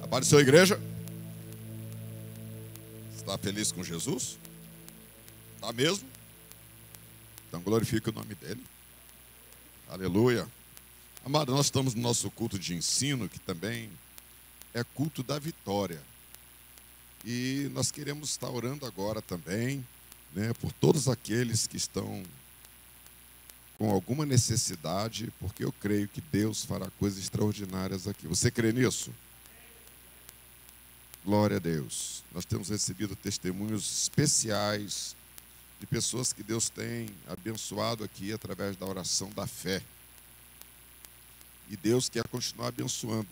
Apareceu a igreja? Está feliz com Jesus? Está mesmo? Então glorifique o nome dele. Aleluia. Amado, nós estamos no nosso culto de ensino, que também é culto da vitória. E nós queremos estar orando agora também, né, por todos aqueles que estão com alguma necessidade, porque eu creio que Deus fará coisas extraordinárias aqui. Você crê nisso? Glória a Deus. Nós temos recebido testemunhos especiais de pessoas que Deus tem abençoado aqui através da oração da fé. E Deus quer continuar abençoando.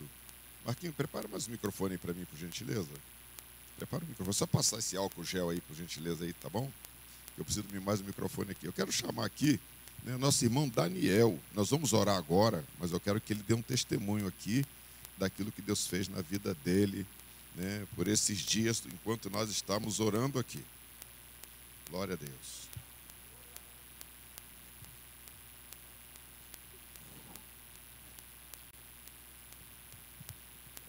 Marquinhos, prepara mais um microfone aí para mim, por gentileza. Prepara o microfone. Só passar esse álcool gel aí, por gentileza, aí, tá bom? Eu preciso de mais um microfone aqui. Eu quero chamar aqui, né, nosso irmão Daniel. Nós vamos orar agora, mas eu quero que ele dê um testemunho aqui daquilo que Deus fez na vida dele, né, por esses dias, enquanto nós estamos orando aqui. Glória a Deus.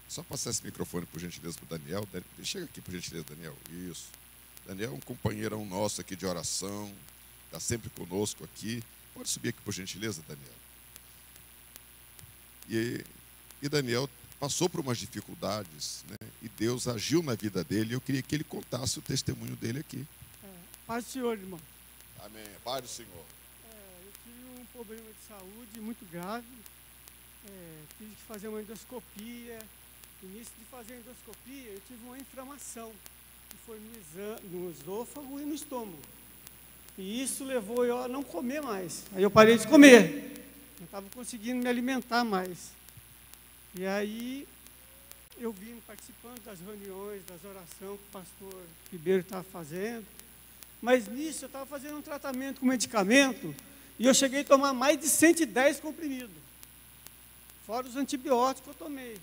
Só passar esse microfone, por gentileza, para o Daniel. Chega aqui, por gentileza, Daniel. Isso. Daniel é um companheirão nosso aqui de oração. Está sempre conosco aqui. Pode subir aqui, por gentileza, Daniel. E Daniel passou por umas dificuldades, né? E Deus agiu na vida dele. Eu queria que ele contasse o testemunho dele aqui. Paz do Senhor, irmão. Amém. Paz do Senhor. Eu tive um problema de saúde muito grave. Tive que fazer uma endoscopia. No início de fazer a endoscopia, eu tive uma inflamação, que foi no esôfago e no estômago. E isso levou eu a não comer mais. Aí eu parei de comer. Não estava conseguindo me alimentar mais. E aí eu vim participando das reuniões, das orações que o pastor Ribeiro estava fazendo. Mas nisso eu estava fazendo um tratamento com medicamento e eu cheguei a tomar mais de 110 comprimidos. Fora os antibióticos que eu tomei.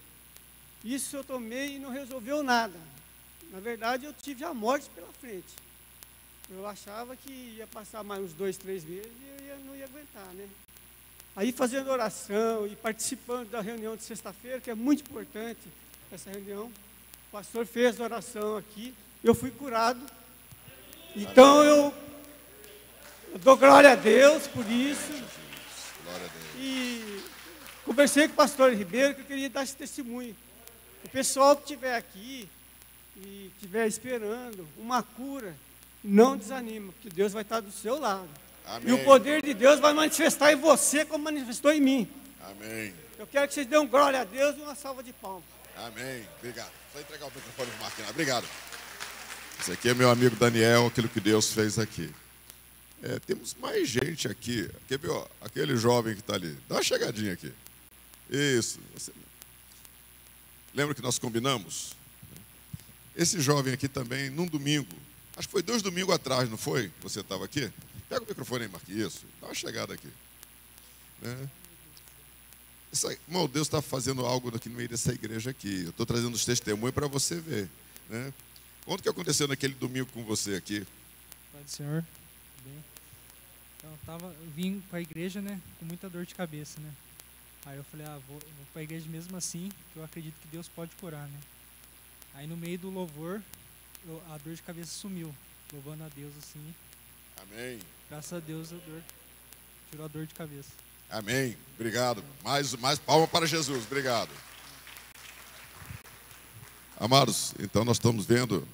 Isso eu tomei e não resolveu nada. Na verdade, eu tive a morte pela frente. Eu achava que ia passar mais uns 2, 3 meses e eu não ia aguentar, né? Aí fazendo oração e participando da reunião de sexta-feira, que é muito importante essa reunião, o pastor fez a oração aqui, eu fui curado. Então eu dou glória a Deus por isso. Glória a Deus. E conversei com o pastor Ribeiro que eu queria dar esse testemunho. O pessoal que estiver aqui e estiver esperando uma cura, não desanima, porque Deus vai estar do seu lado. Amém. E o poder de Deus vai manifestar em você como manifestou em mim. Amém. Eu quero que vocês dêem glória a Deus e uma salva de palmas. Amém. Obrigado. Só entregar o microfone para o Marquinhos. Obrigado. Esse aqui é meu amigo Daniel, aquilo que Deus fez aqui. Temos mais gente aqui. Quer ver, ó, aquele jovem que está ali. Dá uma chegadinha aqui. Isso. Lembra que nós combinamos? Esse jovem aqui também, num domingo, acho que foi 2 domingos atrás, não foi? Você estava aqui? Pega o microfone aí, Marquinhos. Isso. Dá uma chegada aqui. Né? Irmão, Deus está fazendo algo aqui no meio dessa igreja aqui. Eu estou trazendo os testemunhos para você ver. Né? Conta o que aconteceu naquele domingo com você aqui. Paz do Senhor. Bem. Então, eu vim para a igreja, né, com muita dor de cabeça, né? Aí eu falei, vou para a igreja mesmo assim, que eu acredito que Deus pode curar, né? Aí no meio do louvor, a dor de cabeça sumiu, louvando a Deus assim. Amém. Graças a Deus tirou a dor de cabeça. Amém. Obrigado. Mais palma para Jesus. Obrigado. Amados, então nós estamos vendo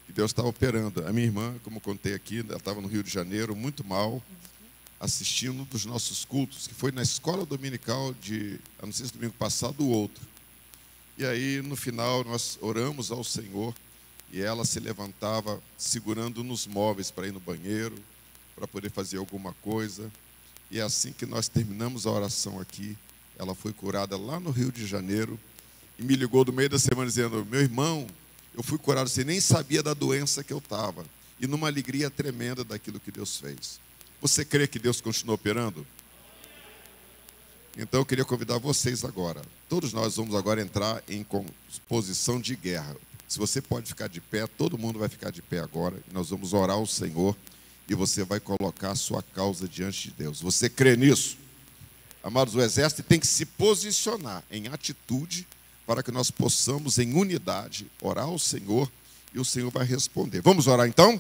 que Deus está operando. A minha irmã, como contei aqui, ela estava no Rio de Janeiro, muito mal, assistindo um dos nossos cultos, que foi na escola dominical não sei se domingo passado ou outro. E aí, no final, nós oramos ao Senhor e ela se levantava segurando nos móveis para ir no banheiro, para poder fazer alguma coisa. E é assim que nós terminamos a oração aqui. Ela foi curada lá no Rio de Janeiro e me ligou no meio da semana dizendo, meu irmão, eu fui curado, você nem sabia da doença que eu estava. E numa alegria tremenda daquilo que Deus fez. Você crê que Deus continua operando? Então eu queria convidar vocês agora. Todos nós vamos agora entrar em posição de guerra. Se você pode ficar de pé, todo mundo vai ficar de pé agora. E nós vamos orar ao Senhor e você vai colocar a sua causa diante de Deus. Você crê nisso? Amados, o exército tem que se posicionar em atitude para que nós possamos, em unidade, orar ao Senhor e o Senhor vai responder. Vamos orar então?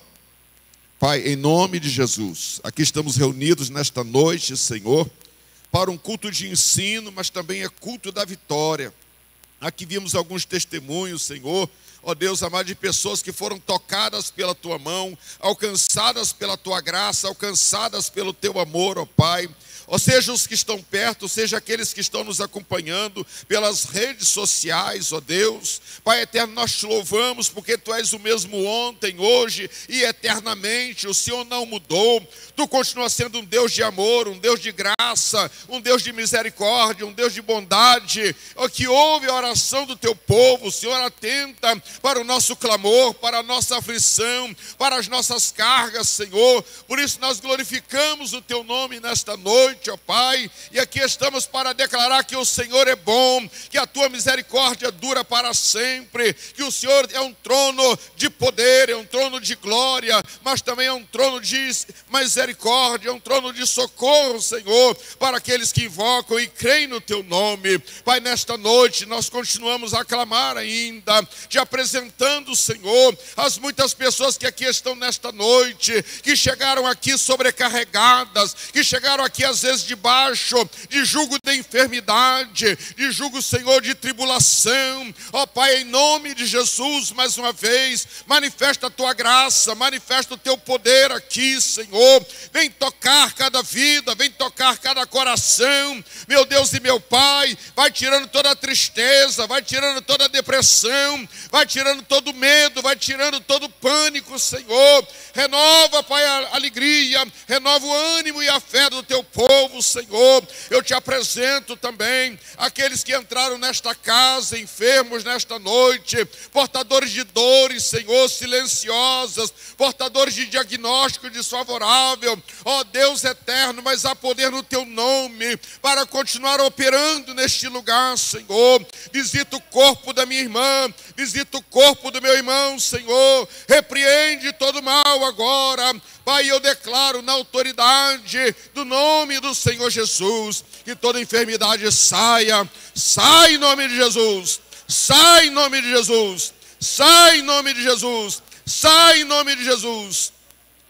Pai, em nome de Jesus, aqui estamos reunidos nesta noite, Senhor, para um culto de ensino, mas também é culto da vitória. Aqui vimos alguns testemunhos, Senhor, ó Deus amado, de pessoas que foram tocadas pela Tua mão, alcançadas pela Tua graça, alcançadas pelo Teu amor, ó Pai. Ou seja, os que estão perto, seja aqueles que estão nos acompanhando pelas redes sociais, ó Deus. Pai eterno, nós te louvamos porque Tu és o mesmo ontem, hoje e eternamente. O Senhor não mudou. Tu continua sendo um Deus de amor, um Deus de graça, um Deus de misericórdia, um Deus de bondade, que ouve a oração do Teu povo. O Senhor atenta para o nosso clamor, para a nossa aflição, para as nossas cargas, Senhor. Por isso nós glorificamos o Teu nome nesta noite, ó Pai, e aqui estamos para declarar que o Senhor é bom, que a Tua misericórdia dura para sempre, que o Senhor é um trono de poder, é um trono de glória, mas também é um trono de misericórdia, é um trono de socorro, Senhor, para aqueles que invocam e creem no Teu nome. Pai, nesta noite nós continuamos a clamar ainda, te apresentando, Senhor, as muitas pessoas que aqui estão nesta noite, que chegaram aqui sobrecarregadas, que chegaram aqui às vezes debaixo de jugo de enfermidade, de jugo, Senhor, de tribulação. Ó Pai, em nome de Jesus, mais uma vez, manifesta a Tua graça, manifesta o Teu poder aqui, Senhor. Vem tocar cada vida, vem tocar cada coração, meu Deus e meu Pai. Vai tirando toda a tristeza, vai tirando toda a depressão, vai tirando todo o medo, vai tirando todo o pânico, Senhor. Renova, Pai, a alegria, renova o ânimo e a fé do Teu povo, Senhor. Eu te apresento também aqueles que entraram nesta casa, enfermos nesta noite, portadores de dores, Senhor, silenciosas, portadores de diagnóstico desfavorável. Ó Deus eterno, mas há poder no Teu nome para continuar operando neste lugar, Senhor. Visita o corpo da minha irmã, visita o corpo do meu irmão, Senhor. Repreende todo mal agora, Pai. Eu declaro na autoridade do nome do Senhor Jesus, que toda enfermidade saia, sai em nome de Jesus, sai em nome de Jesus, sai em nome de Jesus, sai em nome de Jesus.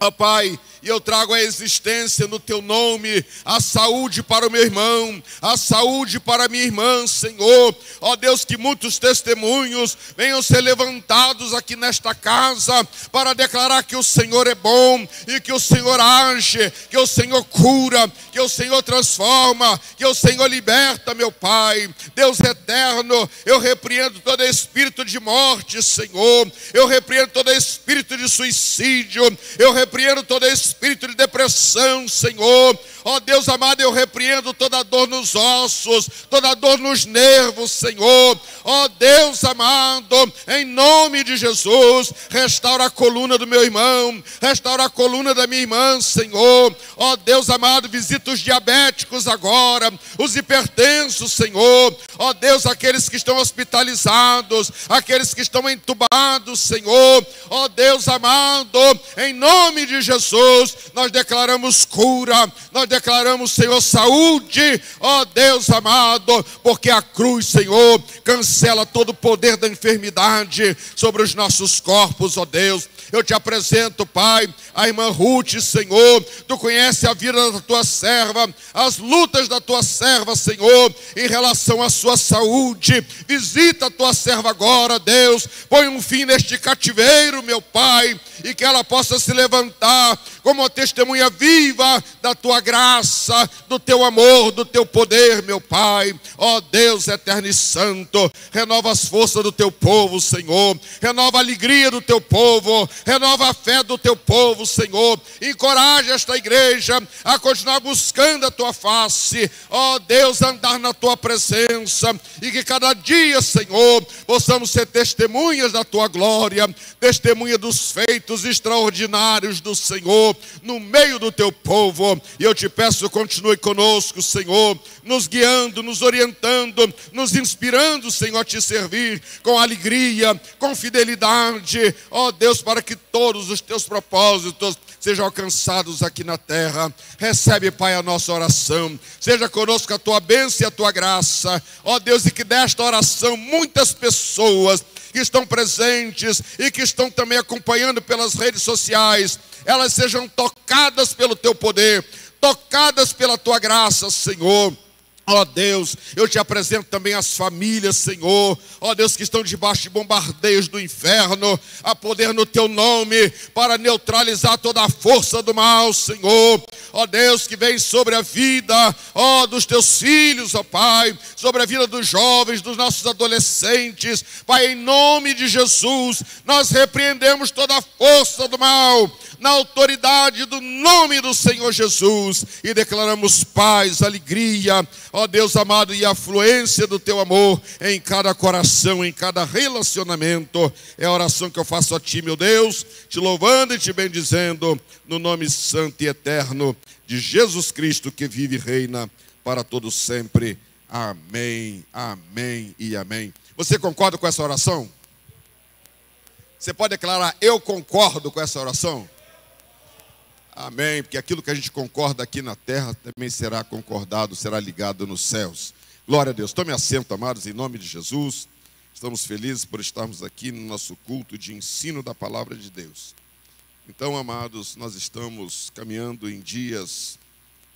Ó Pai, e eu trago a existência no Teu nome, a saúde para o meu irmão, a saúde para a minha irmã, Senhor. Ó Deus, que muitos testemunhos venham ser levantados aqui nesta casa para declarar que o Senhor é bom e que o Senhor age, que o Senhor cura, que o Senhor transforma, que o Senhor liberta, meu Pai. Deus eterno, eu repreendo todo espírito de morte, Senhor. Eu repreendo todo espírito de suicídio, eu repreendo todo espírito de depressão, Senhor. Ó Deus amado, eu repreendo toda dor nos ossos, toda dor nos nervos, Senhor. Ó Deus amado, em nome de Jesus, restaura a coluna do meu irmão, restaura a coluna da minha irmã, Senhor. Ó Deus amado, visita os diabéticos agora, os hipertensos, Senhor. Ó Deus, aqueles que estão hospitalizados, aqueles que estão entubados, Senhor. Ó Deus amado, em nome de Jesus, nós declaramos cura, nós declaramos, Senhor, saúde, ó Deus amado, porque a cruz, Senhor, cancela todo o poder da enfermidade sobre os nossos corpos, ó Deus. Eu te apresento, Pai, a irmã Ruth, Senhor. Tu conhece a vida da Tua serva, as lutas da Tua serva, Senhor, em relação à sua saúde. Visita a Tua serva agora, Deus. Põe um fim neste cativeiro, meu Pai, e que ela possa se levantar como uma testemunha viva da Tua graça, do Teu amor, do Teu poder, meu Pai. Ó Deus eterno e santo, renova as forças do Teu povo, Senhor. Renova a alegria do Teu povo, renova a fé do Teu povo, Senhor. Encoraja esta igreja a continuar buscando a Tua face, ó Deus, andar na Tua presença, e que cada dia, Senhor, possamos ser testemunhas da Tua glória, testemunha dos feitos extraordinários do Senhor no meio do Teu povo. E eu te peço, continue conosco, Senhor, nos guiando, nos orientando, nos inspirando, Senhor, a Te servir com alegria, com fidelidade, ó Deus, para que que todos os teus propósitos sejam alcançados aqui na terra. Recebe, Pai, a nossa oração. Seja conosco a tua bênção e a tua graça. Ó Deus, e que desta oração muitas pessoas que estão presentes e que estão também acompanhando pelas redes sociais, elas sejam tocadas pelo teu poder, tocadas pela tua graça, Senhor. Ó Deus, eu te apresento também as famílias, Senhor, ó Deus, que estão debaixo de bombardeios do inferno, a poder no teu nome, para neutralizar toda a força do mal, Senhor. Ó Deus, que vem sobre a vida, ó, dos teus filhos, ó Pai, sobre a vida dos jovens, dos nossos adolescentes, Pai, em nome de Jesus, nós repreendemos toda a força do mal, na autoridade do nome do Senhor Jesus, e declaramos paz, alegria, ó Deus amado, e a fluência do teu amor em cada coração, em cada relacionamento. É a oração que eu faço a ti, meu Deus, te louvando e te bendizendo, no nome santo e eterno de Jesus Cristo, que vive e reina para todos sempre. Amém, amém e amém. Você concorda com essa oração? Você pode declarar: eu concordo com essa oração? Amém, porque aquilo que a gente concorda aqui na terra também será concordado, será ligado nos céus. Glória a Deus. Tome assento, amados, em nome de Jesus. Estamos felizes por estarmos aqui no nosso culto de ensino da palavra de Deus. Então, amados, nós estamos caminhando em dias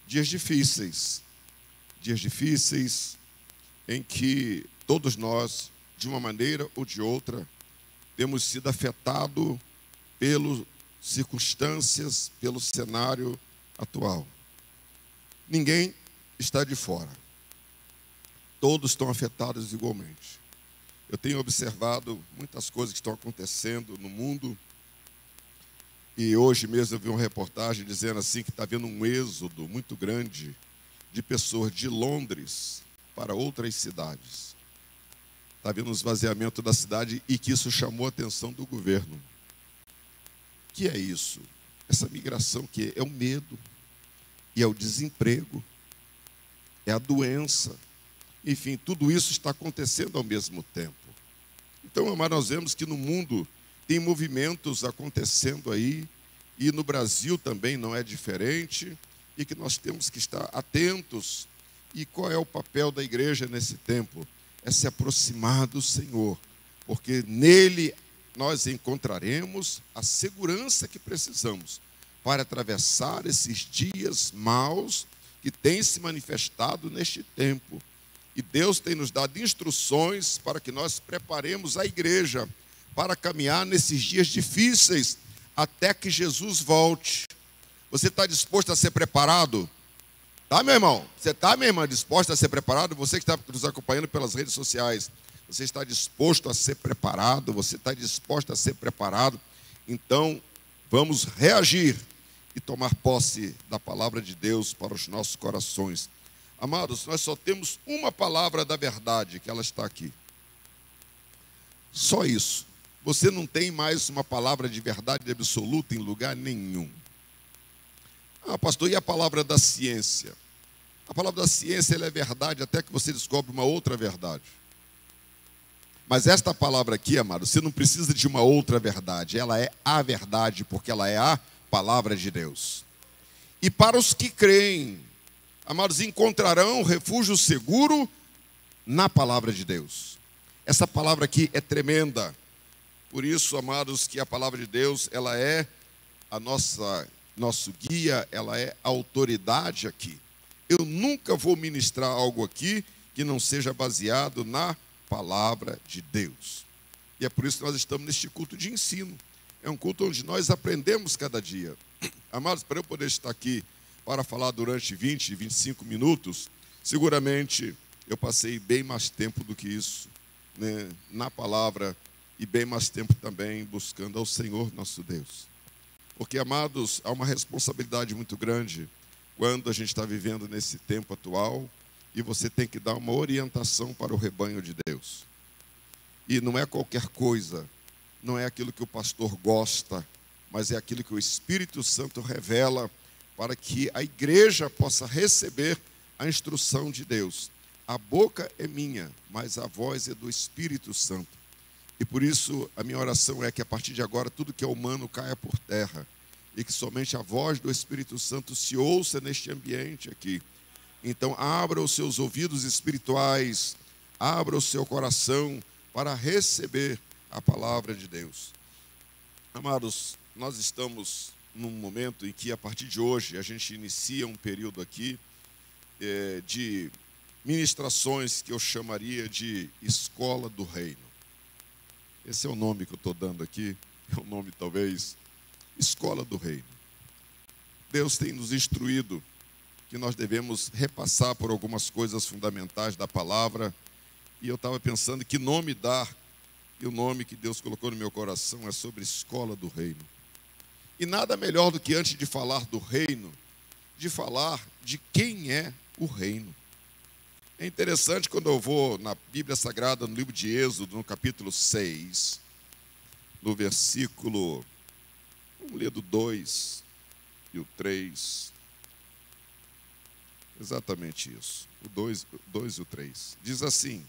difíceis em que todos nós, de uma maneira ou de outra, temos sido afetados pelas circunstâncias, pelo cenário atual. Ninguém está de fora. Todos estão afetados igualmente. Eu tenho observado muitas coisas que estão acontecendo no mundo. E hoje mesmo eu vi uma reportagem dizendo assim que está havendo um êxodo muito grande de pessoas de Londres para outras cidades. Está havendo um esvaziamento da cidade e que isso chamou a atenção do governo. O que é isso? Essa migração que é o medo, e é o desemprego, é a doença. Enfim, tudo isso está acontecendo ao mesmo tempo. Então, amados, nós vemos que no mundo tem movimentos acontecendo aí, e no Brasil também não é diferente, e que nós temos que estar atentos. E qual é o papel da igreja nesse tempo? É se aproximar do Senhor, porque nele nós encontraremos a segurança que precisamos para atravessar esses dias maus que têm se manifestado neste tempo. E Deus tem nos dado instruções para que nós preparemos a igreja para caminhar nesses dias difíceis até que Jesus volte. Você está disposto a ser preparado? Tá, meu irmão? Você está, minha irmã, disposto a ser preparado? Você que está nos acompanhando pelas redes sociais, você está disposto a ser preparado? Você está disposto a ser preparado? Então, vamos reagir e tomar posse da palavra de Deus para os nossos corações. Amados, nós só temos uma palavra da verdade, que ela está aqui. Só isso. Você não tem mais uma palavra de verdade absoluta em lugar nenhum. Ah, pastor, e a palavra da ciência? A palavra da ciência, ela é verdade até que você descobre uma outra verdade. Mas esta palavra aqui, amado, você não precisa de uma outra verdade. Ela é a verdade, porque ela é a palavra de Deus. E para os que creem, amados, encontrarão refúgio seguro na palavra de Deus. Essa palavra aqui é tremenda. Por isso, amados, que a palavra de Deus, ela é a nosso guia, ela é a autoridade aqui. Eu nunca vou ministrar algo aqui que não seja baseado na palavra de Deus. E é por isso que nós estamos neste culto de ensino. É um culto onde nós aprendemos cada dia. Amados, para eu poder estar aqui para falar durante 20, 25 minutos, seguramente eu passei bem mais tempo do que isso, né, na palavra, e bem mais tempo também buscando ao Senhor nosso Deus. Porque, amados, há uma responsabilidade muito grande quando a gente está vivendo nesse tempo atual, e você tem que dar uma orientação para o rebanho de Deus. E não é qualquer coisa, não é aquilo que o pastor gosta, mas é aquilo que o Espírito Santo revela para que a igreja possa receber a instrução de Deus. A boca é minha, mas a voz é do Espírito Santo. E por isso a minha oração é que a partir de agora tudo que é humano caia por terra e que somente a voz do Espírito Santo se ouça neste ambiente aqui. Então abra os seus ouvidos espirituais, abra o seu coração para receber a palavra de Deus. Amados, nós estamos num momento em que a partir de hoje a gente inicia um período aqui de ministrações que eu chamaria de Escola do Reino. Esse é o nome que eu estou dando aqui, é o nome talvez, Escola do Reino. Deus tem nos instruído que nós devemos repassar por algumas coisas fundamentais da palavra, e eu estava pensando que nome dar, e o nome que Deus colocou no meu coração é sobre Escola do Reino. E nada melhor do que antes de falar do reino, de falar de quem é o reino. É interessante quando eu vou na Bíblia Sagrada, no livro de Êxodo, no capítulo 6, no versículo, vamos ler do 2 e o 3. Exatamente isso, o 2 e o 3. Diz assim: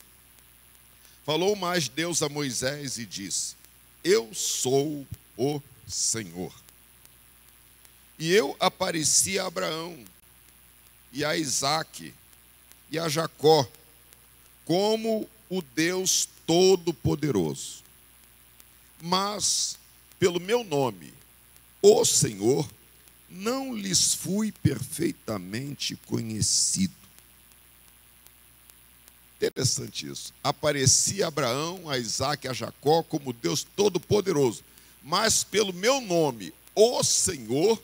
falou mais Deus a Moisés e disse: eu sou o Senhor. E eu apareci a Abraão, e a Isaque, e a Jacó, como o Deus Todo-Poderoso. Mas, pelo meu nome, o Senhor, não lhes fui perfeitamente conhecido. Interessante isso. Apareci a Abraão, a Isaque, a Jacó, como Deus Todo-Poderoso. Mas, pelo meu nome, o Senhor,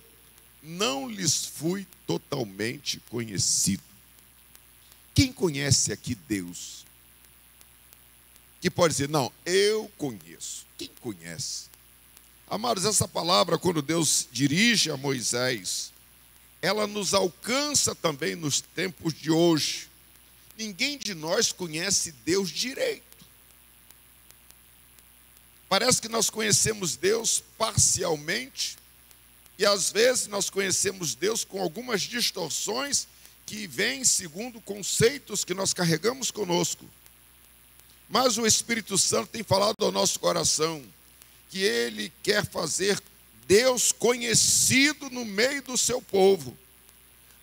não lhes fui totalmente conhecido. Quem conhece aqui Deus? Que pode dizer, não, eu conheço. Quem conhece? Amados, essa palavra, quando Deus dirige a Moisés, ela nos alcança também nos tempos de hoje. Ninguém de nós conhece Deus direito. Parece que nós conhecemos Deus parcialmente, e às vezes nós conhecemos Deus com algumas distorções que vêm segundo conceitos que nós carregamos conosco. Mas o Espírito Santo tem falado ao nosso coração que Ele quer fazer Deus conhecido no meio do seu povo.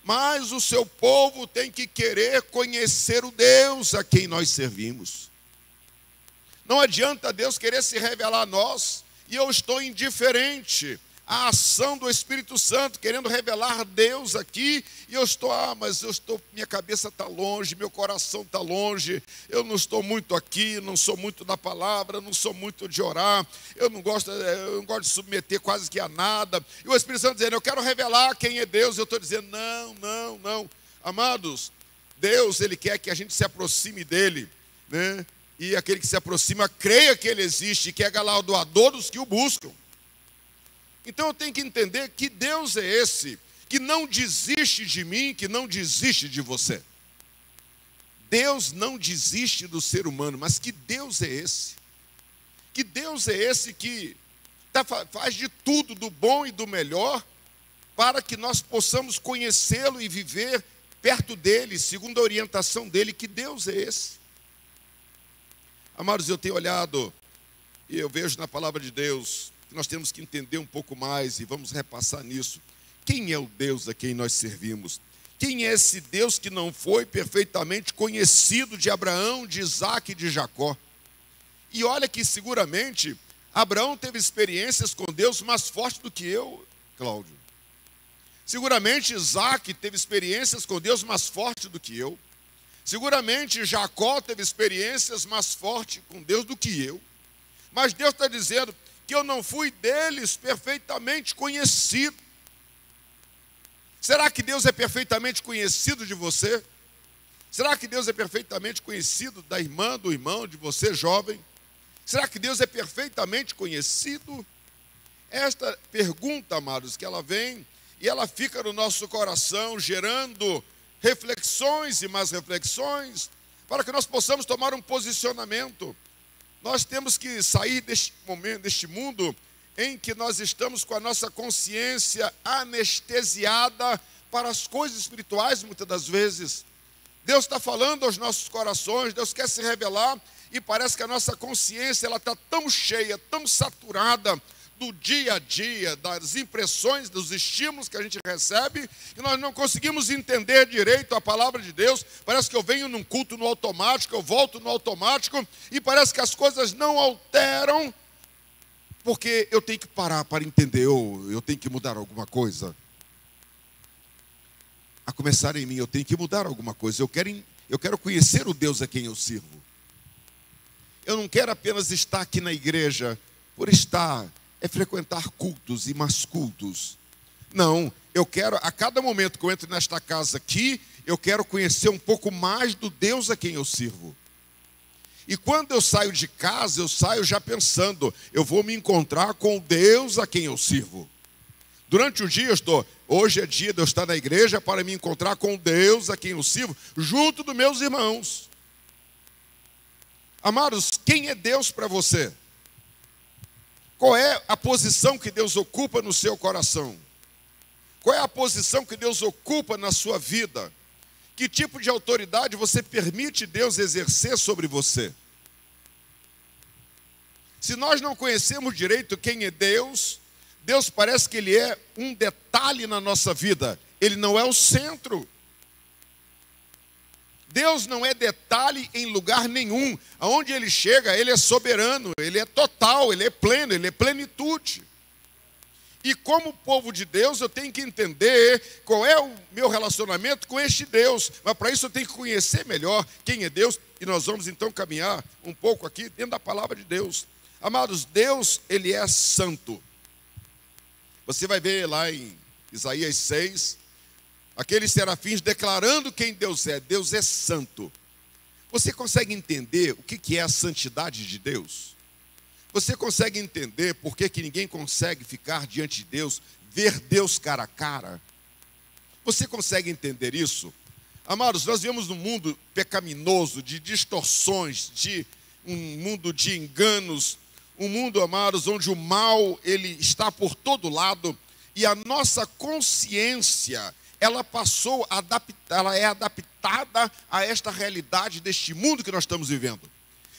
Mas o seu povo tem que querer conhecer o Deus a quem nós servimos. Não adianta Deus querer se revelar a nós e eu estou indiferente à ação do Espírito Santo, querendo revelar Deus aqui, e eu estou, minha cabeça está longe, meu coração está longe, eu não estou muito aqui, não sou muito da palavra, não sou muito de orar, eu não gosto de submeter quase que a nada, e o Espírito Santo dizendo, eu quero revelar quem é Deus, eu estou dizendo, não, amados, Deus, Ele quer que a gente se aproxime dEle, né? E aquele que se aproxima, creia que Ele existe, e que é galardoador dos que o buscam. Então eu tenho que entender que Deus é esse, que não desiste de mim, que não desiste de você. Deus não desiste do ser humano, mas que Deus é esse? Que Deus é esse que faz de tudo, do bom e do melhor, para que nós possamos conhecê-lo e viver perto dele, segundo a orientação dele. Que Deus é esse? Amados, eu tenho olhado e eu vejo na palavra de Deus que nós temos que entender um pouco mais e vamos repassar nisso. Quem é o Deus a quem nós servimos? Quem é esse Deus que não foi perfeitamente conhecido de Abraão, de Isaque e de Jacó? E olha que seguramente Abraão teve experiências com Deus mais fortes do que eu, Cláudio. Seguramente Isaque teve experiências com Deus mais fortes do que eu. Seguramente Jacó teve experiências mais fortes com Deus do que eu. Mas Deus está dizendo que eu não fui deles perfeitamente conhecido. Será que Deus é perfeitamente conhecido de você? Será que Deus é perfeitamente conhecido da irmã, do irmão, de você jovem? Será que Deus é perfeitamente conhecido? Esta pergunta, amados, que ela vem e ela fica no nosso coração, gerando reflexões e mais reflexões, para que nós possamos tomar um posicionamento. Nós temos que sair deste momento, deste mundo em que nós estamos com a nossa consciência anestesiada para as coisas espirituais, muitas das vezes. Deus está falando aos nossos corações, Deus quer se revelar, e parece que a nossa consciência ela está tão cheia, tão saturada do dia a dia, das impressões, dos estímulos que a gente recebe, que nós não conseguimos entender direito a palavra de Deus. Parece que eu venho num culto no automático, eu volto no automático, e parece que as coisas não alteram, porque eu tenho que parar para entender, ou eu tenho que mudar alguma coisa. A começar em mim, eu tenho que mudar alguma coisa. Eu quero conhecer o Deus a quem eu sirvo. Eu não quero apenas estar aqui na igreja por estar, frequentar cultos e mais cultos. Não, eu quero, a cada momento que eu entro nesta casa aqui, eu quero conhecer um pouco mais do Deus a quem eu sirvo. E quando eu saio de casa, eu saio já pensando, eu vou me encontrar com o Deus a quem eu sirvo. Durante o dia hoje é dia de eu estar na igreja para me encontrar com Deus a quem eu sirvo, junto dos meus irmãos. Amados, quem é Deus para você? Qual é a posição que Deus ocupa no seu coração? Qual é a posição que Deus ocupa na sua vida? Que tipo de autoridade você permite Deus exercer sobre você? Se nós não conhecemos direito quem é Deus, Deus parece que Ele é um detalhe na nossa vida. Ele não é o centro. Deus não é detalhe em lugar nenhum. Aonde Ele chega, Ele é soberano, Ele é total, Ele é pleno, Ele é plenitude. E como povo de Deus, eu tenho que entender qual é o meu relacionamento com este Deus. Mas para isso eu tenho que conhecer melhor quem é Deus. E nós vamos então caminhar um pouco aqui dentro da palavra de Deus. Amados, Deus, Ele é santo. Você vai ver lá em Isaías 6, aqueles serafins declarando quem Deus é. Deus é santo. Você consegue entender o que é a santidade de Deus? Você consegue entender por que ninguém consegue ficar diante de Deus, ver Deus cara a cara? Você consegue entender isso? Amados, nós vivemos num mundo pecaminoso, de distorções, de um mundo de enganos, um mundo, amados, onde o mal ele está por todo lado, e a nossa consciência, ela é adaptada a esta realidade deste mundo que nós estamos vivendo.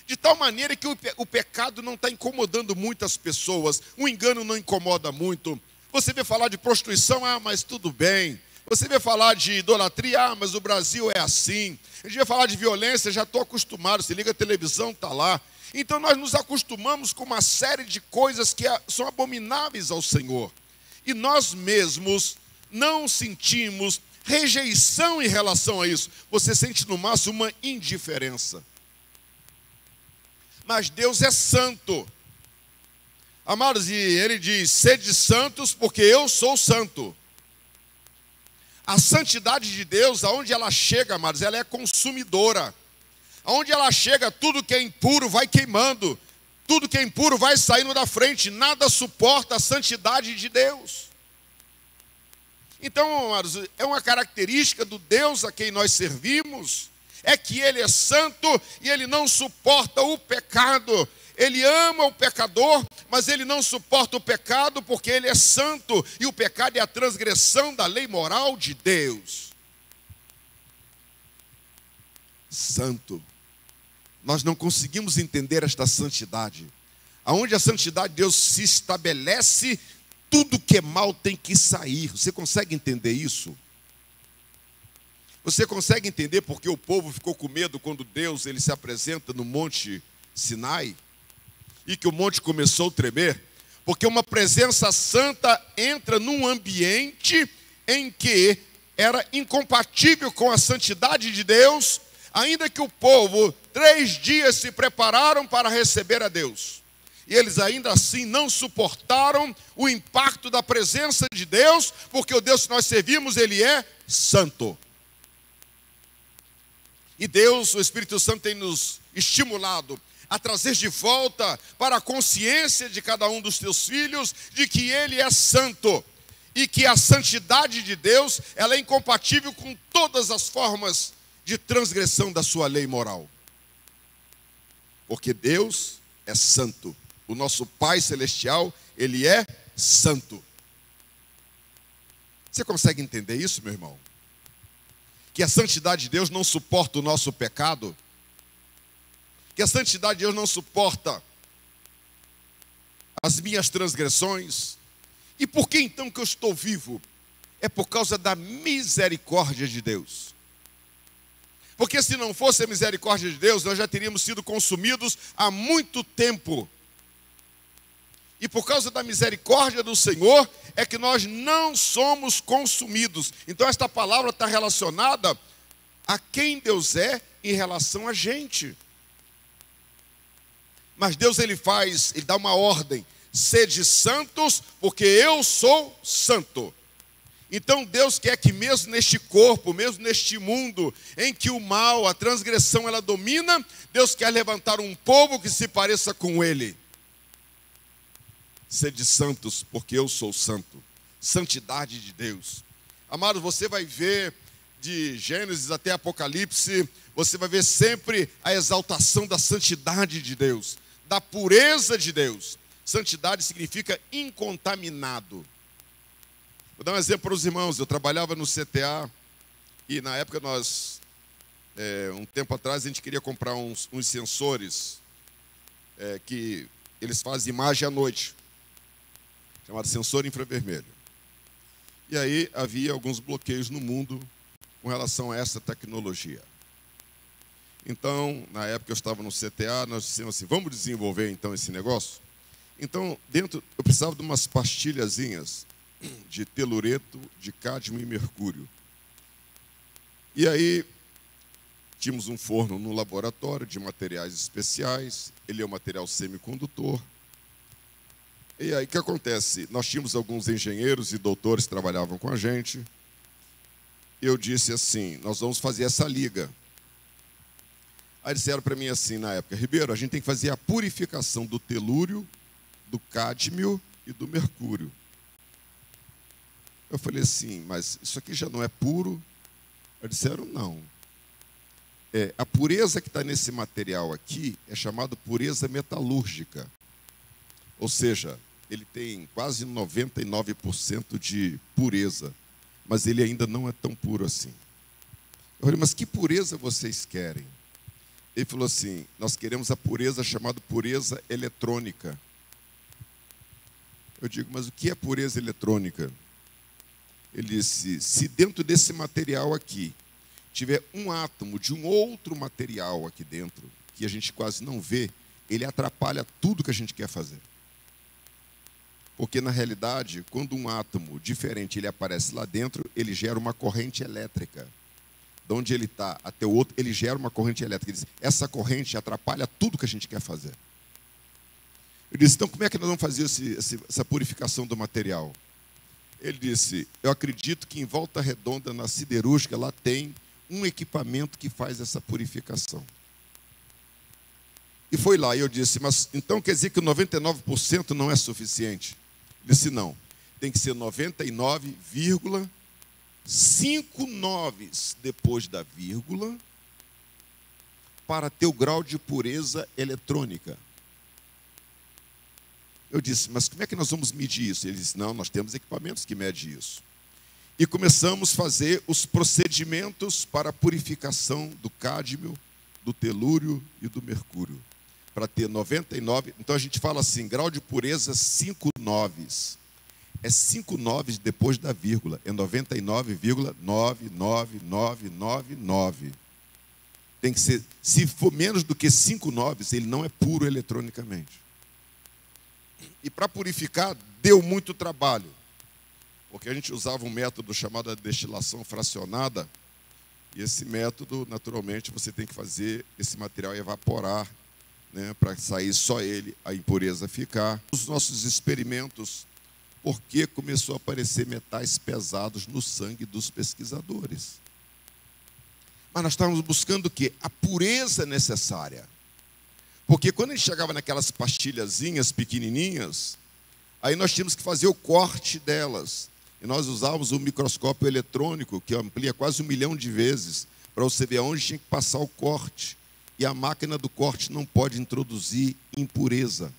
De tal maneira que o pecado não está incomodando muitas pessoas, o engano não incomoda muito. Você vê falar de prostituição, mas tudo bem. Você vê falar de idolatria, mas o Brasil é assim. A gente vê falar de violência, já estou acostumado, você liga a televisão, está lá. Então nós nos acostumamos com uma série de coisas que são abomináveis ao Senhor. E nós mesmos não sentimos rejeição em relação a isso. Você sente no máximo uma indiferença. Mas Deus é santo. Amados, e Ele diz, sede santos porque eu sou santo. A santidade de Deus, aonde ela chega, amados, ela é consumidora. Aonde ela chega, tudo que é impuro vai queimando. Tudo que é impuro vai saindo da frente. Nada suporta a santidade de Deus. Então, amados, é uma característica do Deus a quem nós servimos, é que Ele é santo e Ele não suporta o pecado. Ele ama o pecador, mas Ele não suporta o pecado porque Ele é santo. E o pecado é a transgressão da lei moral de Deus. Santo. Nós não conseguimos entender esta santidade. Aonde a santidade de Deus se estabelece, tudo que é mal tem que sair. Você consegue entender isso? Você consegue entender porque o povo ficou com medo quando Deus ele se apresenta no Monte Sinai? E que o monte começou a tremer? Porque uma presença santa entra num ambiente em que era incompatível com a santidade de Deus, ainda que o povo 3 dias se prepararam para receber a Deus. E eles ainda assim não suportaram o impacto da presença de Deus, porque o Deus que nós servimos, Ele é santo. E Deus, o Espírito Santo, tem nos estimulado a trazer de volta para a consciência de cada um dos teus filhos de que Ele é santo e que a santidade de Deus ela é incompatível com todas as formas de transgressão da sua lei moral. Porque Deus é santo. O nosso Pai Celestial, Ele é santo. Você consegue entender isso, meu irmão? que a santidade de Deus não suporta o nosso pecado, que a santidade de Deus não suporta as minhas transgressões. E por que então que eu estou vivo? É por causa da misericórdia de Deus. Porque se não fosse a misericórdia de Deus, nós já teríamos sido consumidos há muito tempo. E por causa da misericórdia do Senhor, é que nós não somos consumidos. Então esta palavra está relacionada a quem Deus é em relação a gente. Mas Deus, ele dá uma ordem: sede santos, porque eu sou santo. Então Deus quer que mesmo neste corpo, mesmo neste mundo, em que o mal, a transgressão, ela domina, Deus quer levantar um povo que se pareça com Ele. Sede santos, porque eu sou santo. Santidade de Deus. Amado, você vai ver de Gênesis até Apocalipse, você vai ver sempre a exaltação da santidade de Deus, da pureza de Deus. Santidade significa incontaminado. Vou dar um exemplo para os irmãos. Eu trabalhava no CTA e na época um tempo atrás, a gente queria comprar uns sensores que eles fazem imagem à noite, chamado sensor infravermelho. E aí havia alguns bloqueios no mundo com relação a essa tecnologia. Então, na época eu estava no CTA, nós dissemos assim: vamos desenvolver então esse negócio? Então, eu precisava de umas pastilhazinhas de telureto, de cádmio e mercúrio. E aí, tínhamos um forno no laboratório de materiais especiais, ele é um material semicondutor. E aí, o que acontece? Nós tínhamos alguns engenheiros e doutores que trabalhavam com a gente. Eu disse assim: nós vamos fazer essa liga. Aí disseram para mim assim na época: Ribeiro, a gente tem que fazer a purificação do telúrio, do cádmio e do mercúrio. Eu falei assim: mas isso aqui já não é puro? Eles disseram: não. A pureza que está nesse material aqui é chamada pureza metalúrgica. Ou seja, ele tem quase 99% de pureza, mas ele ainda não é tão puro assim. Eu falei: mas que pureza vocês querem? Ele falou assim: nós queremos a pureza chamada pureza eletrônica. Eu digo: mas o que é pureza eletrônica? Ele disse: se dentro desse material aqui tiver um átomo de um outro material aqui dentro, que a gente quase não vê, ele atrapalha tudo que a gente quer fazer. Porque, na realidade, quando um átomo diferente ele aparece lá dentro, ele gera uma corrente elétrica. De onde ele está até o outro, ele gera uma corrente elétrica. Ele diz: essa corrente atrapalha tudo que a gente quer fazer. Eu disse: então como é que nós vamos fazer essa purificação do material? Ele disse: eu acredito que em Volta Redonda, na siderúrgica, lá tem um equipamento que faz essa purificação. E foi lá, e eu disse: mas então quer dizer que 99% não é suficiente? Ele disse: não, tem que ser 99,5 noves depois da vírgula para ter o grau de pureza eletrônica. Eu disse: mas como é que nós vamos medir isso? Ele disse: não, nós temos equipamentos que medem isso. E começamos a fazer os procedimentos para a purificação do cádmio, do telúrio e do mercúrio, para ter 99. Então a gente fala assim: grau de pureza 5 noves. É 5 noves depois da vírgula. É 99,99999. Tem que ser, se for menos do que 5 noves, ele não é puro eletronicamente. E para purificar, deu muito trabalho. Porque a gente usava um método chamado destilação fracionada. E esse método, naturalmente, você tem que fazer esse material evaporar, né, para sair só ele, a impureza ficar. Os nossos experimentos, porque começou a aparecer metais pesados no sangue dos pesquisadores. Mas nós estávamos buscando o quê? A pureza necessária. Porque quando a gente chegava naquelas pastilhazinhas pequenininhas, aí nós tínhamos que fazer o corte delas. E nós usávamos um microscópio eletrônico, que amplia quase 1 milhão de vezes, para você ver aonde tinha que passar o corte. E a máquina do corte não pode introduzir impureza.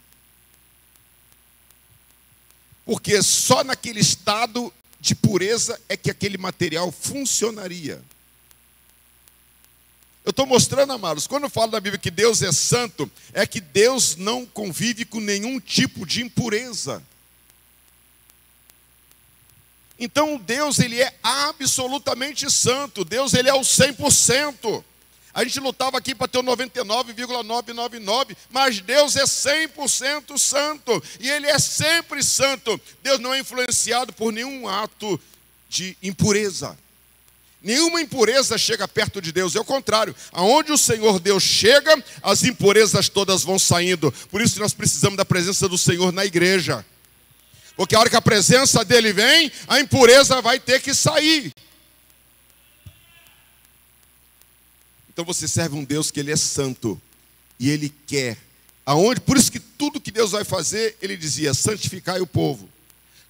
Porque só naquele estado de pureza é que aquele material funcionaria. Eu estou mostrando, amados, quando eu falo na Bíblia que Deus é santo, é que Deus não convive com nenhum tipo de impureza. Então Deus, ele é absolutamente santo. Deus, ele é o 100%. A gente lutava aqui para ter o 99,999, mas Deus é 100% santo. E ele é sempre santo. Deus não é influenciado por nenhum ato de impureza. Nenhuma impureza chega perto de Deus, é o contrário. Aonde o Senhor Deus chega, as impurezas todas vão saindo. Por isso que nós precisamos da presença do Senhor na igreja. Porque a hora que a presença dele vem, a impureza vai ter que sair. Então você serve um Deus que ele é santo. E ele quer. Por isso que tudo que Deus vai fazer, ele dizia, santificai o povo.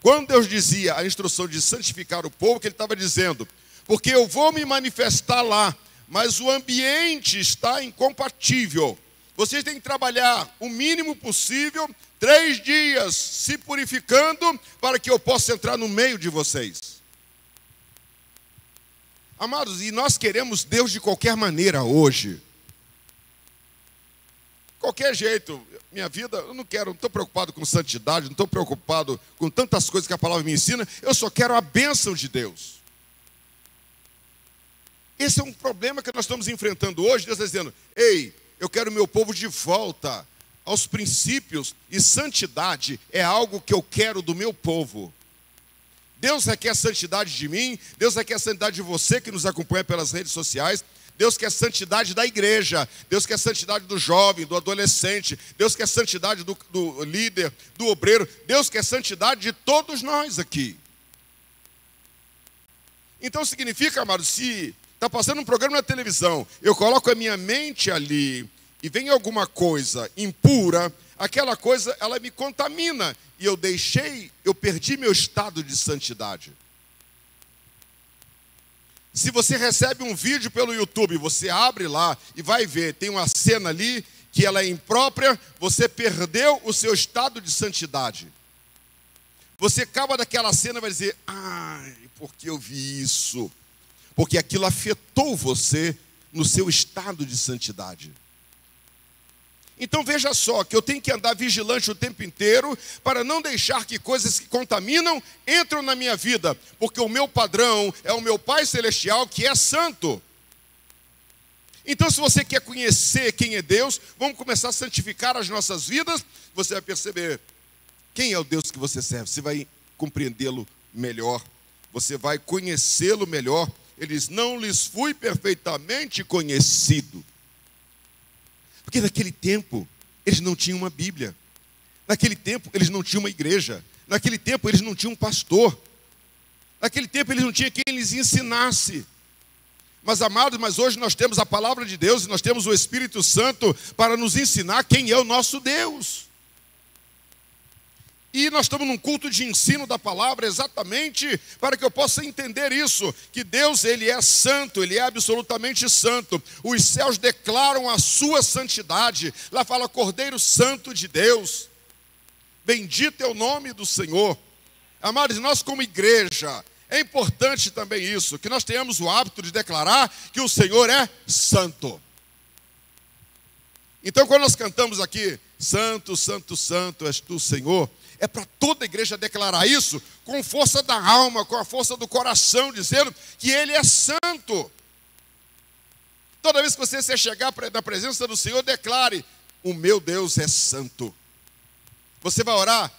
Quando Deus dizia a instrução de santificar o povo, que ele estava dizendo, porque eu vou me manifestar lá, mas o ambiente está incompatível. Vocês têm que trabalhar o mínimo possível, 3 dias se purificando, para que eu possa entrar no meio de vocês. Amados, e nós queremos Deus de qualquer maneira hoje. Qualquer jeito. Minha vida, eu não estou preocupado com santidade, não estou preocupado com tantas coisas que a palavra me ensina. Eu só quero a bênção de Deus. Esse é um problema que nós estamos enfrentando hoje. Deus está dizendo, ei, eu quero o meu povo de volta aos princípios, e santidade é algo que eu quero do meu povo. Deus requer santidade de mim, Deus requer santidade de você que nos acompanha pelas redes sociais, Deus quer santidade da igreja, Deus quer santidade do jovem, do adolescente, Deus quer santidade do líder, do obreiro, Deus quer santidade de todos nós aqui. Então significa, amados, se está passando um programa na televisão, eu coloco a minha mente ali e vem alguma coisa impura, aquela coisa, ela me contamina. E eu perdi meu estado de santidade. Se você recebe um vídeo pelo YouTube, você abre lá e vai ver, tem uma cena ali que ela é imprópria, você perdeu o seu estado de santidade. Você acaba daquela cena e vai dizer, ai, por que eu vi isso? Porque aquilo afetou você no seu estado de santidade. Então veja só, que eu tenho que andar vigilante o tempo inteiro para não deixar que coisas que contaminam entram na minha vida. Porque o meu padrão é o meu Pai Celestial, que é santo. Então se você quer conhecer quem é Deus, vamos começar a santificar as nossas vidas. Você vai perceber quem é o Deus que você serve. Você vai compreendê-lo melhor. Você vai conhecê-lo melhor. Ele diz, não lhes fui perfeitamente conhecido. Porque naquele tempo, eles não tinham uma Bíblia. Naquele tempo, eles não tinham uma igreja. Naquele tempo, eles não tinham um pastor. Naquele tempo, eles não tinham quem lhes ensinasse. Mas, amados, mas hoje nós temos a palavra de Deus e nós temos o Espírito Santo para nos ensinar quem é o nosso Deus. E nós estamos num culto de ensino da palavra exatamente para que eu possa entender isso, que Deus, ele é santo, ele é absolutamente santo. Os céus declaram a sua santidade. Lá fala Cordeiro Santo de Deus. Bendito é o nome do Senhor. Amados, nós como igreja, é importante também isso, que nós tenhamos o hábito de declarar que o Senhor é santo. Então quando nós cantamos aqui, Santo, Santo, Santo és tu, Senhor, é para toda a igreja declarar isso com força da alma, com a força do coração, dizendo que Ele é santo. Toda vez que você chegar na presença do Senhor, declare, o meu Deus é santo. Você vai orar,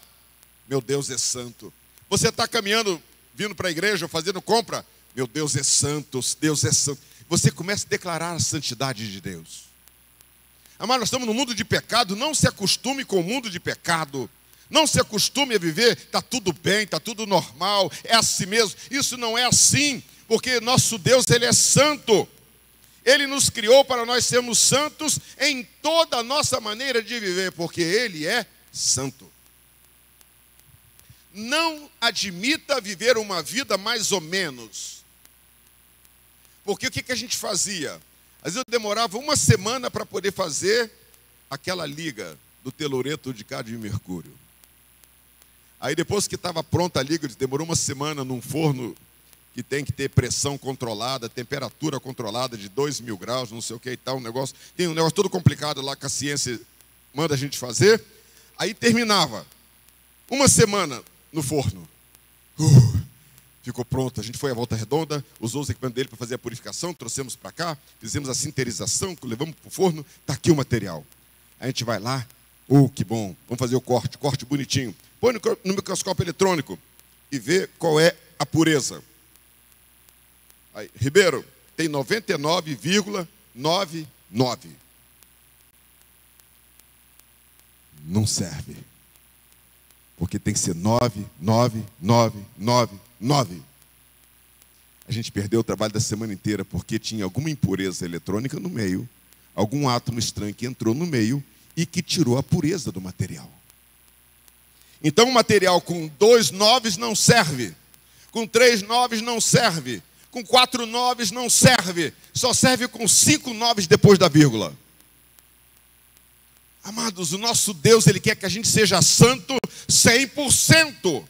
meu Deus é santo. Você está caminhando, vindo para a igreja, fazendo compra, meu Deus é santo, Deus é santo. Você começa a declarar a santidade de Deus. Amado, nós estamos no mundo de pecado, não se acostume com o mundo de pecado. Não se acostume a viver, está tudo bem, está tudo normal, é assim mesmo. Isso não é assim, porque nosso Deus, Ele é santo. Ele nos criou para nós sermos santos em toda a nossa maneira de viver, porque Ele é santo. Não admita viver uma vida mais ou menos. Porque o que a gente fazia? Às vezes eu demorava uma semana para poder fazer aquela liga do teloreto de cádmio e mercúrio. Aí depois que estava pronta a liga, demorou uma semana num forno que tem que ter pressão controlada, temperatura controlada de 2.000 graus, não sei o que e tal, tem um negócio todo complicado lá que a ciência manda a gente fazer. Aí terminava, uma semana no forno. Ficou pronto, a gente foi à Volta Redonda, usou os equipamentos dele para fazer a purificação, trouxemos para cá, fizemos a sinterização, levamos para o forno, está aqui o material. A gente vai lá, que bom, vamos fazer o corte bonitinho. Põe no microscópio eletrônico e vê qual é a pureza. Aí, Ribeiro, tem 99,99. Não serve. Porque tem que ser 9,9,9,9. A gente perdeu o trabalho da semana inteira porque tinha alguma impureza eletrônica no meio, algum átomo estranho que entrou no meio e que tirou a pureza do material. Então o material com 2 noves não serve, com 3 noves não serve, com 4 noves não serve, só serve com 5 noves depois da vírgula. Amados, o nosso Deus, Ele quer que a gente seja santo 100%.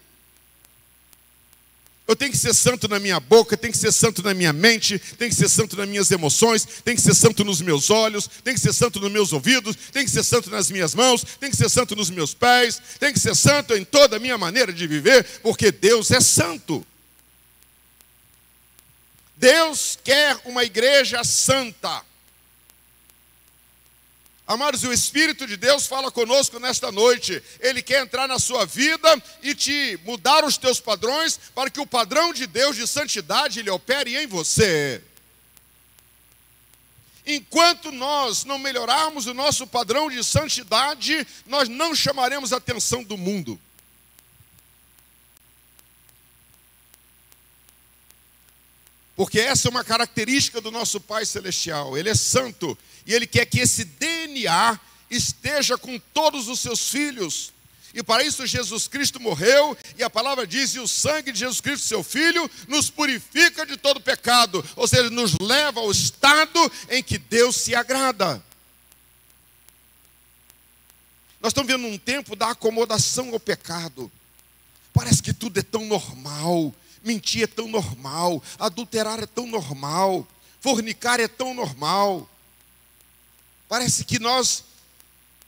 Eu tenho que ser santo na minha boca, tenho que ser santo na minha mente, tenho que ser santo nas minhas emoções, tenho que ser santo nos meus olhos, tenho que ser santo nos meus ouvidos, tenho que ser santo nas minhas mãos, tenho que ser santo nos meus pés, tenho que ser santo em toda a minha maneira de viver, porque Deus é santo. Deus quer uma igreja santa. Amados, o Espírito de Deus fala conosco nesta noite. Ele quer entrar na sua vida e te mudar os teus padrões para que o padrão de Deus de santidade ele opere em você. Enquanto nós não melhorarmos o nosso padrão de santidade, nós não chamaremos a atenção do mundo. Porque essa é uma característica do nosso Pai Celestial. Ele é santo e Ele quer que esse DNA esteja com todos os seus filhos. E para isso Jesus Cristo morreu, e a palavra diz, e o sangue de Jesus Cristo, seu Filho, nos purifica de todo pecado. Ou seja, nos leva ao estado em que Deus se agrada. Nós estamos vendo um tempo da acomodação ao pecado. Parece que tudo é tão normal. Mentir é tão normal, adulterar é tão normal, fornicar é tão normal. Parece que nós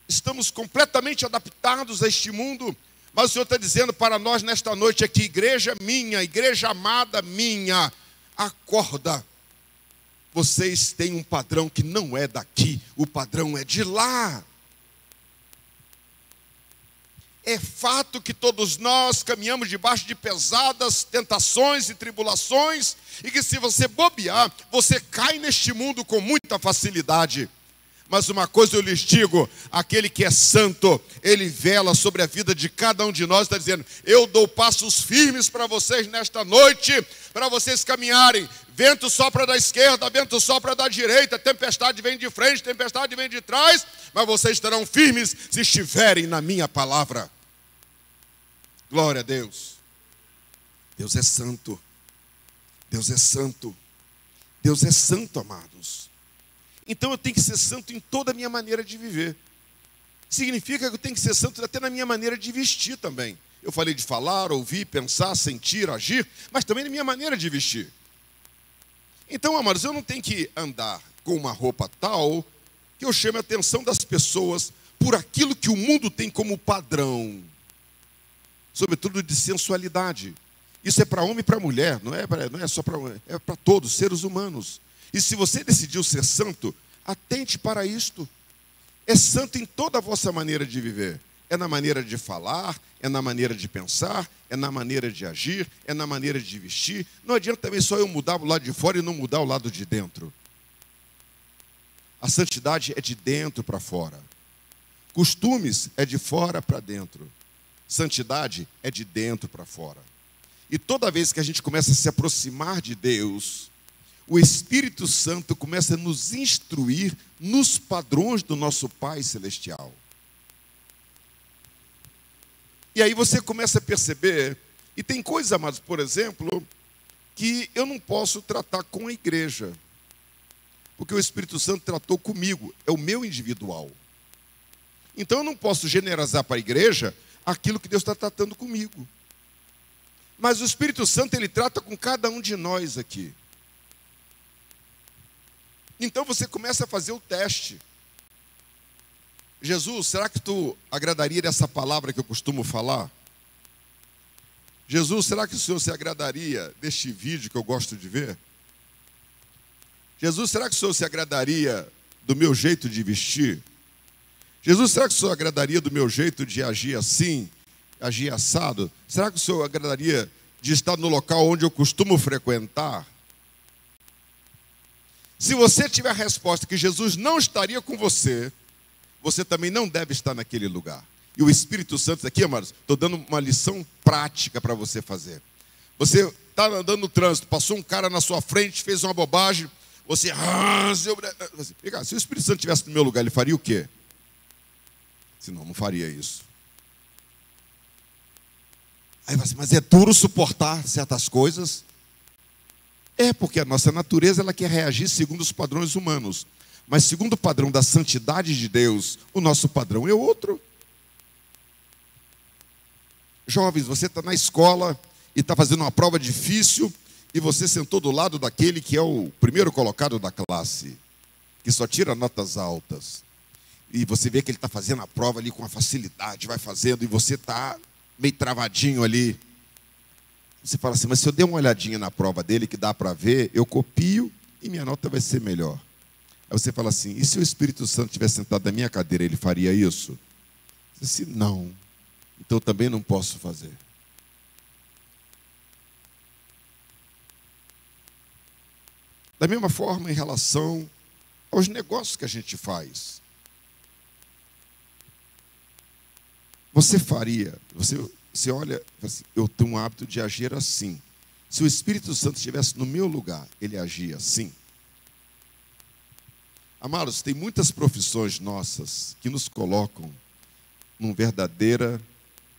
estamos completamente adaptados a este mundo, mas o Senhor está dizendo para nós nesta noite aqui, igreja minha, igreja amada minha, acorda. Vocês têm um padrão que não é daqui, o padrão é de lá. É fato que todos nós caminhamos debaixo de pesadas tentações e tribulações, e que se você bobear, você cai neste mundo com muita facilidade. Mas uma coisa eu lhes digo, aquele que é santo, ele vela sobre a vida de cada um de nós, está dizendo, eu dou passos firmes para vocês nesta noite, para vocês caminharem. Vento sopra da esquerda, vento sopra da direita, tempestade vem de frente, tempestade vem de trás, mas vocês estarão firmes se estiverem na minha palavra. Glória a Deus. Deus é santo. Deus é santo. Deus é santo, amados. Então eu tenho que ser santo em toda a minha maneira de viver. Significa que eu tenho que ser santo até na minha maneira de vestir também. Eu falei de falar, ouvir, pensar, sentir, agir, mas também na minha maneira de vestir. Então, amados, eu não tenho que andar com uma roupa tal que eu chame a atenção das pessoas por aquilo que o mundo tem como padrão, sobretudo de sensualidade. Isso é para homem e para mulher, não é só para é para todos, seres humanos. E se você decidiu ser santo, atente para isto. É santo em toda a vossa maneira de viver. É na maneira de falar, é na maneira de pensar, é na maneira de agir, é na maneira de vestir. Não adianta também só eu mudar o lado de fora e não mudar o lado de dentro. A santidade é de dentro para fora. Costumes é de fora para dentro. Santidade é de dentro para fora. E toda vez que a gente começa a se aproximar de Deus, o Espírito Santo começa a nos instruir nos padrões do nosso Pai Celestial. E aí você começa a perceber, e tem coisas, amados, por exemplo, que eu não posso tratar com a igreja, porque o Espírito Santo tratou comigo, é o meu individual. Então eu não posso generalizar para a igreja aquilo que Deus está tratando comigo. Mas o Espírito Santo, ele trata com cada um de nós aqui. Então você começa a fazer o teste. Jesus, será que tu agradaria dessa palavra que eu costumo falar? Jesus, será que o Senhor se agradaria deste vídeo que eu gosto de ver? Jesus, será que o Senhor se agradaria do meu jeito de vestir? Jesus, será que o Senhor agradaria do meu jeito de agir assim, agir assado? Será que o Senhor agradaria de estar no local onde eu costumo frequentar? Se você tiver a resposta que Jesus não estaria com você, você também não deve estar naquele lugar. E o Espírito Santo aqui, amados, estou dando uma lição prática para você fazer. Você está andando no trânsito, passou um cara na sua frente, fez uma bobagem, você... Se o Espírito Santo estivesse no meu lugar, ele faria o quê? Senão, não faria isso. Aí você, mas é duro suportar certas coisas? É, porque a nossa natureza, ela quer reagir segundo os padrões humanos. Mas segundo o padrão da santidade de Deus, o nosso padrão é outro. Jovens, você está na escola e está fazendo uma prova difícil e você sentou do lado daquele que é o primeiro colocado da classe, que só tira notas altas. E você vê que ele está fazendo a prova ali com uma facilidade, vai fazendo, e você está meio travadinho ali. Você fala assim, mas se eu der uma olhadinha na prova dele, que dá para ver, eu copio e minha nota vai ser melhor. Aí você fala assim, e se o Espírito Santo estivesse sentado na minha cadeira, ele faria isso? Você diz, não, então eu também não posso fazer. Da mesma forma, em relação aos negócios que a gente faz. Você faria, você olha, assim, eu tenho um hábito de agir assim. Se o Espírito Santo estivesse no meu lugar, ele agia assim. Amados, tem muitas profissões nossas que nos colocam num verdadeira,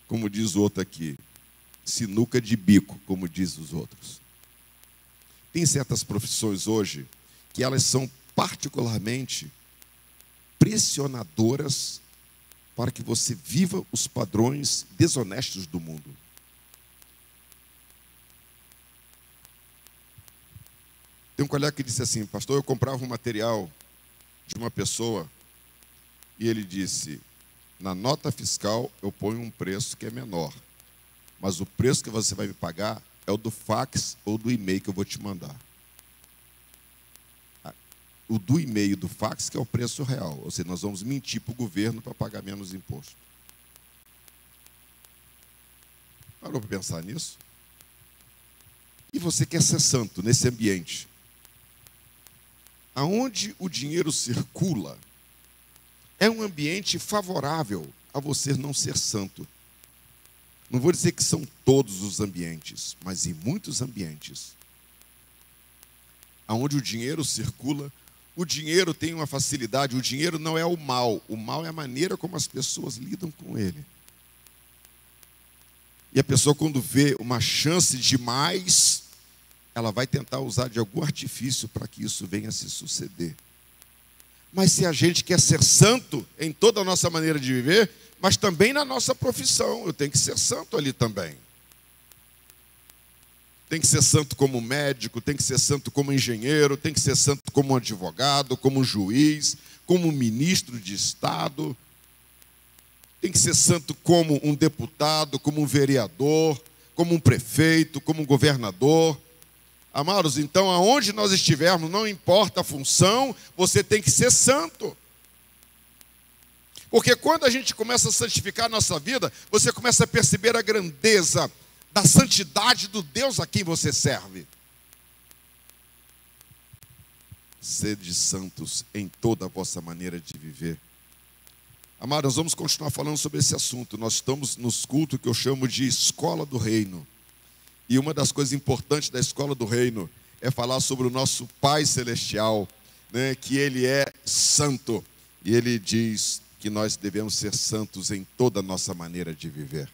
como diz o outro aqui, sinuca de bico, como diz os outros. Tem certas profissões hoje que elas são particularmente pressionadoras para que você viva os padrões desonestos do mundo. Tem um colega que disse assim, pastor, eu comprava um material de uma pessoa e ele disse, na nota fiscal eu ponho um preço que é menor, mas o preço que você vai me pagar é o do fax ou do e-mail que eu vou te mandar. O do e-mail do fax que é o preço real, ou seja, nós vamos mentir para o governo para pagar menos imposto. Parou para pensar nisso? E você quer ser santo nesse ambiente? Aonde o dinheiro circula, é um ambiente favorável a você não ser santo. Não vou dizer que são todos os ambientes, mas em muitos ambientes. Aonde o dinheiro circula, o dinheiro tem uma facilidade, o dinheiro não é o mal é a maneira como as pessoas lidam com ele. E a pessoa, quando vê uma chance de mais, ela vai tentar usar de algum artifício para que isso venha a se suceder. Mas se a gente quer ser santo em toda a nossa maneira de viver, mas também na nossa profissão, eu tenho que ser santo ali também. Tem que ser santo como médico, tem que ser santo como engenheiro, tem que ser santo como advogado, como juiz, como ministro de Estado. Tem que ser santo como um deputado, como um vereador, como um prefeito, como um governador. Amados, então, aonde nós estivermos, não importa a função, você tem que ser santo. Porque quando a gente começa a santificar a nossa vida, você começa a perceber a grandeza da santidade do Deus a quem você serve. Sede santos em toda a vossa maneira de viver. Amados, nós vamos continuar falando sobre esse assunto. Nós estamos nos cultos que eu chamo de escola do reino. E uma das coisas importantes da escola do reino é falar sobre o nosso Pai Celestial, né, que Ele é santo. E Ele diz que nós devemos ser santos em toda a nossa maneira de viver.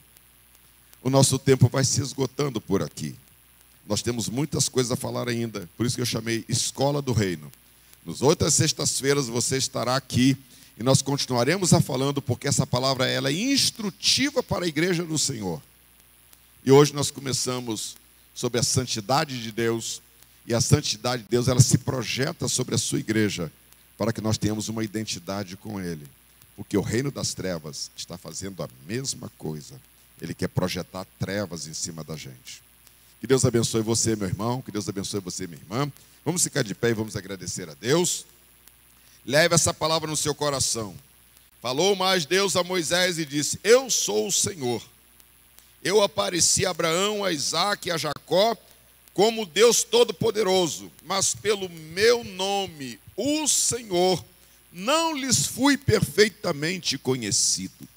O nosso tempo vai se esgotando por aqui. Nós temos muitas coisas a falar ainda. Por isso que eu chamei Escola do Reino. Nas outras sextas-feiras você estará aqui e nós continuaremos a falando, porque essa palavra ela é instrutiva para a igreja do Senhor. E hoje nós começamos sobre a santidade de Deus. E a santidade de Deus, ela se projeta sobre a sua igreja, para que nós tenhamos uma identidade com Ele. Porque o reino das trevas está fazendo a mesma coisa. Ele quer projetar trevas em cima da gente. Que Deus abençoe você, meu irmão. Que Deus abençoe você, minha irmã. Vamos ficar de pé e vamos agradecer a Deus. Leve essa palavra no seu coração. Falou mais Deus a Moisés e disse: eu sou o Senhor. Eu apareci a Abraão, a Isaque e a Jacó como Deus Todo-Poderoso, mas pelo meu nome, o Senhor, não lhes fui perfeitamente conhecido.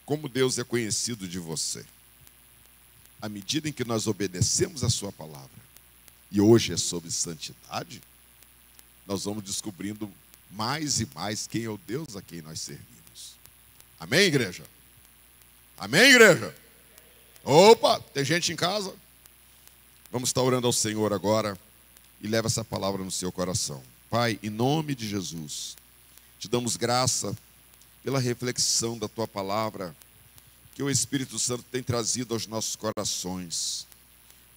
Como Deus é conhecido de você? À medida em que nós obedecemos a sua palavra, e hoje é sobre santidade, nós vamos descobrindo mais e mais quem é o Deus a quem nós servimos. Amém, igreja? Amém, igreja? Opa, tem gente em casa? Vamos estar orando ao Senhor agora e leva essa palavra no seu coração. Pai, em nome de Jesus, te damos graça pela reflexão da tua palavra que o Espírito Santo tem trazido aos nossos corações.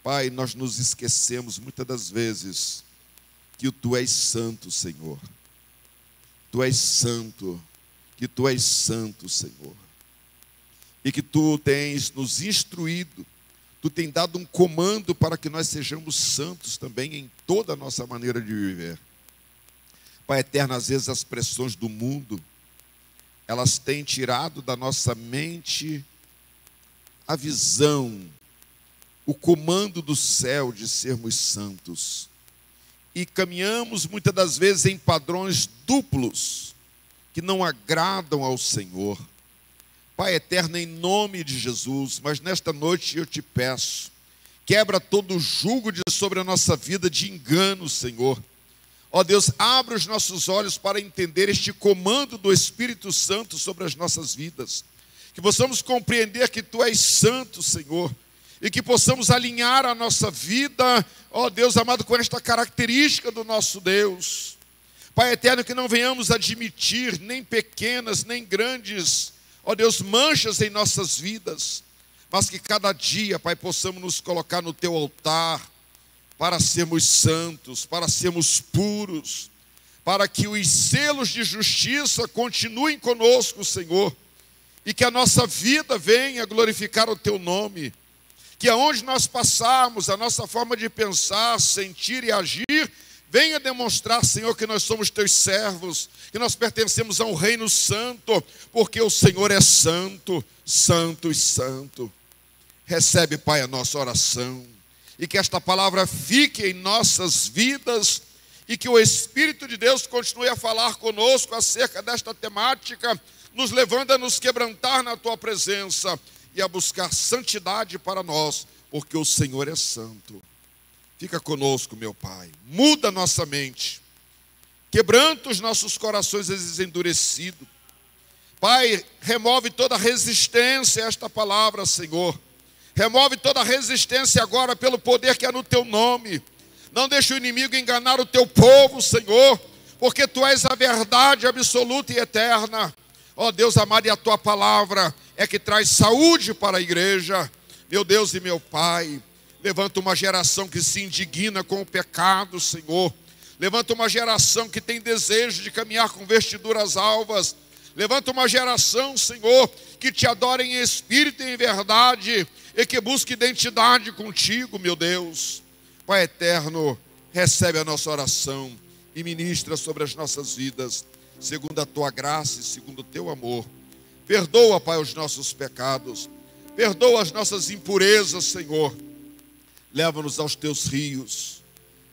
Pai, nós nos esquecemos muitas das vezes que tu és santo, Senhor. Tu és santo, que tu és santo, Senhor. E que tu tens nos instruído, tu tens dado um comando para que nós sejamos santos também em toda a nossa maneira de viver. Pai eterno, às vezes as pressões do mundo, elas têm tirado da nossa mente a visão, o comando do céu de sermos santos. E caminhamos muitas das vezes em padrões duplos, que não agradam ao Senhor. Pai eterno, em nome de Jesus, mas nesta noite eu te peço, quebra todo o jugo sobre a nossa vida de engano, Senhor. Ó Deus, abre os nossos olhos para entender este comando do Espírito Santo sobre as nossas vidas. Que possamos compreender que tu és santo, Senhor, e que possamos alinhar a nossa vida, ó Deus amado, com esta característica do nosso Deus. Pai eterno, que não venhamos admitir nem pequenas, nem grandes, ó Deus, manchas em nossas vidas, mas que cada dia, Pai, possamos nos colocar no teu altar, para sermos santos, para sermos puros, para que os selos de justiça continuem conosco, Senhor, e que a nossa vida venha glorificar o teu nome, que aonde nós passarmos, a nossa forma de pensar, sentir e agir, venha demonstrar, Senhor, que nós somos teus servos, que nós pertencemos a um reino santo, porque o Senhor é santo, santo e santo. Recebe, Pai, a nossa oração, e que esta palavra fique em nossas vidas, e que o Espírito de Deus continue a falar conosco acerca desta temática, nos levando a nos quebrantar na tua presença, e a buscar santidade para nós, porque o Senhor é santo. Fica conosco, meu Pai, muda a nossa mente, quebranta os nossos corações às vezes endurecidos. Pai, remove toda resistência a esta palavra, Senhor. Remove toda resistência agora pelo poder que é no teu nome. Não deixe o inimigo enganar o teu povo, Senhor, porque tu és a verdade absoluta e eterna. Ó Deus amado, e a tua palavra é que traz saúde para a igreja. Meu Deus e meu Pai, levanta uma geração que se indigna com o pecado, Senhor. Levanta uma geração que tem desejo de caminhar com vestiduras alvas. Levanta uma geração, Senhor, que te adora em espírito e em verdade, e que busque identidade contigo, meu Deus. Pai eterno, recebe a nossa oração e ministra sobre as nossas vidas, segundo a tua graça e segundo o teu amor. Perdoa, Pai, os nossos pecados, perdoa as nossas impurezas, Senhor. Leva-nos aos teus rios,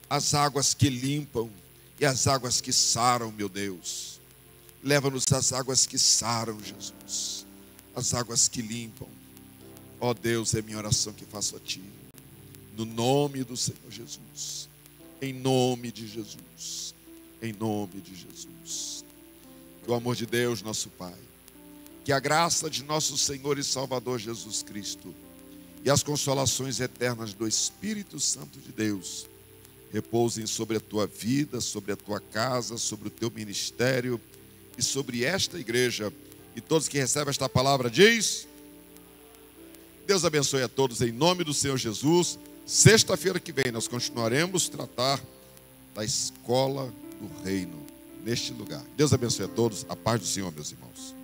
as águas que limpam e as águas que saram, meu Deus. Leva-nos às águas que saram, Jesus, as águas que limpam. Ó Deus, é minha oração que faço a Ti, no nome do Senhor Jesus, em nome de Jesus, em nome de Jesus. Que o amor de Deus, nosso Pai, que a graça de nosso Senhor e Salvador Jesus Cristo e as consolações eternas do Espírito Santo de Deus repousem sobre a tua vida, sobre a tua casa, sobre o teu ministério e sobre esta igreja E todos que recebem esta palavra diz: Deus abençoe a todos em nome do Senhor Jesus. Sexta-feira que vem nós continuaremos a tratar da escola do reino neste lugar. Deus abençoe a todos. A paz do Senhor, meus irmãos.